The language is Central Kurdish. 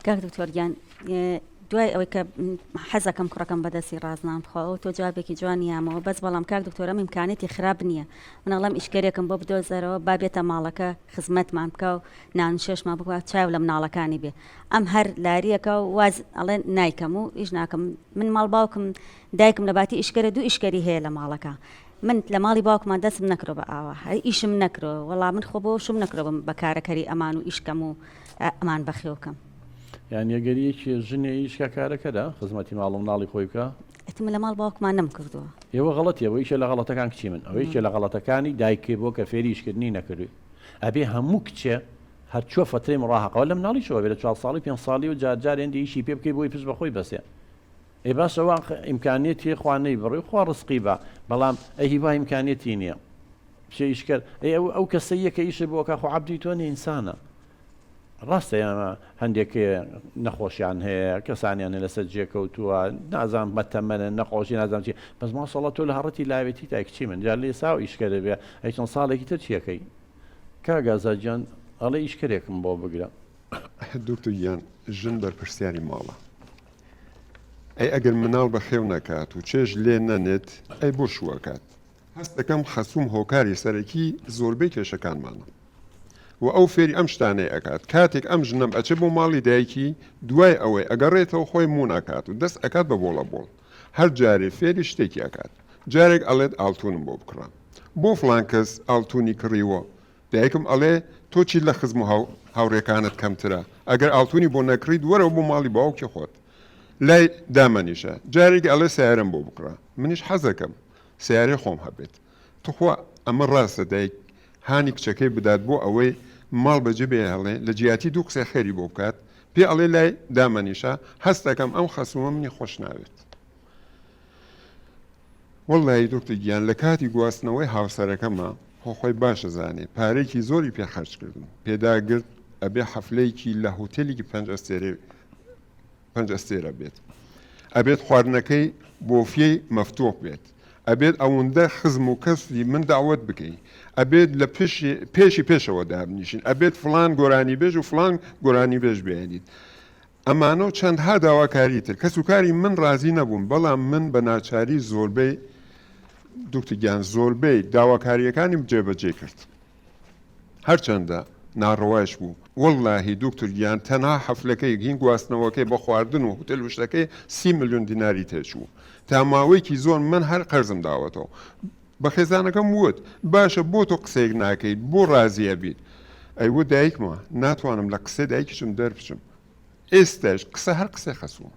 کاک دکتۆریان دوای ئەوەی کە حەزەکەم کوڕەکەم بەدەستی ڕازنان بخەوە تۆ جوابێکی جوانیامەوە بەس بەڵام کاک دکتۆرەم ئیمکانێتی خراپ نییە منەڵام ئیشکارێکم بۆ بدۆزەرەوە با بێتە ماڵەکە خزمەتمان بکە و نان شێشمان بکە چاو لە مناڵەکانی بێ ئەم هەر لاریەکە و واز ئەڵێ نایکەم و ئیش ناکەم من ماڵ باوکم دایکم لە باتی ئیشکەرە دوو ئیشکەری هەیە لە ماڵەکە من لە ماڵی باوکمان دەستم نەکرۆ بە ئاوا ئیشم نەکرۆ وەڵام من خۆ بۆ شوم نەکرۆ بم بە کارەکەری ئەمان و ئیشکەم و ئەمان بەخێوکەم یان یەگەریەکی ژنێ ئیشکە کارەکەدا خزمەتی ماڵ و مناڵی خۆی بکە ئەتمە لە ماڵ باوکمان نەم کردووە ئێوە غەڵەتیە بۆ یەکێ لە غەڵەتەکان کچی من ئەوە یەکێ لە غەڵەتەکانی دایکێ بۆ کە فێری ئیشکردنی نەکردووی ئەبێ هەموو کچێ هەر چوە فترەی مڕاهقەوە لە مناڵیشەوە بێت لە 4 ساڵی 5 ساڵی و جارجارێن ئیشی پێ بکەی بۆی پشت بەخۆی بەسێ ئێ باشەوە ئیمکانێتی خوانەی بڕی خوا ڕزقی بە بەڵام ئەهیوا ئیمکانێتی نییە شێ ئیشکرد ئەو کەسەیە کە ئیشە بۆکە خۆ عەبدی تۆ ئینسانە ڕاستە ئێمە هەندێک نەخۆشیان هەیە کەسانیان لەسەر جێکەوتووە نازانم بەتەمەنە نەخۆشی نازانم چی بەس ماشەڵڵا تۆ لە هەڕەتی لاوێتی تا کچی من جار لێ ساو ئیشکە دەبێ ئەی چەند ساڵێکی تر چیەکەی کاگازاجان ئەڵێ ئیشکرێکم بۆ بگرە دوکتۆر گیان ژن بەرپرسیاری ماڵە ئەی ئەگەر مناڵ بە خێو نەکات و چێژ لێ نەنێت ئەی بۆ شووەکات هەست دەکەم خەسووم هۆکاری سەرەکی زۆربەی کێشەکانمانە و ئەو فێری ئەم شتانەی ئەکات کاتێک ئەم ژنەم ئەچێ بۆ ماڵی دایکی دوای ئەوەی ئەگەڕێتەوە خۆی مون ئەکات و دەست ئەکات بە بۆڵە بۆڵ هەر جارێ فێری شتێکی ئەکات جارێک ئەڵێت ئاڵتونم بۆ بکڕم بۆ فڵان کەس ئاڵتونی کڕیوە دایکم ئەڵێ تۆ چی لە خزم و هاوڕێکانت کەمترە ئەگەر ئاڵتونی بۆ نەکڕیت وەرەوە بۆ ماڵی باوکی خۆت لای دامەنیشە جارێک ئەڵێ سیارم بۆ بکڕە منیش حەزەکەم سیارێ خۆم هەبێت توخوا ئەمە ڕاستە دایک هانی کچەکەی بدات بۆ ئەوەی ماڵ بەجێ بێ هەڵێ لە جیاتی دوو قسەی خێری بۆ بکات پێ ئەڵێ لای دامەنیشە هەستەکەم ئەم خەسوومە منی خۆش ناوێت وەڵڵی دکتۆر گیان لە کاتی گواستنەوەی هاوسەرەکەمە خۆی باشە زانێ پارێکی زۆری پێ خەرج کردم پێداگرت ئەبێ حەفلەیەکی لە هۆتێلێکی 5 ئەستێرە بێت ئەبێت خواردنەکەی بۆفیەی مەفتوح بێت ئەبێت ئەوەندە خزم و کەسی من داوت بکەی ئەبێت لە پێشی پێشەوە دابنیشین ئەبێت فلان گۆرانی بێژ و فلان گۆرانی بێژ بێنیت ئەمانە و چەندها داواکاری تر کەس و کاری من ڕازی نەبووم بەڵام من بە ناچاری زۆربەی دکتۆر گیان زۆربەی داواکاریەکانیم جێبەجێ کرد هەرچەندە ناڕەوایش بوو وەڵڵاهی دکتۆر گیان تەنها حەفلەکەی هین گواستنەوەکەی بە خواردن و هۆتێل وشتەکەی 30 ملیۆن دیناری تێچوو تا ماوەیەکی زۆر من هەر قەرزم داوەتەوە بە خێزانەکەم وت باشە بۆ تۆ قسەیەک ناکەیت بۆ ڕازیە بیت ئەیوە دایکمە ناتوانم لە قسەی دایکیشم دەربچم ئێستاش قسە هەر قسەی خەسووە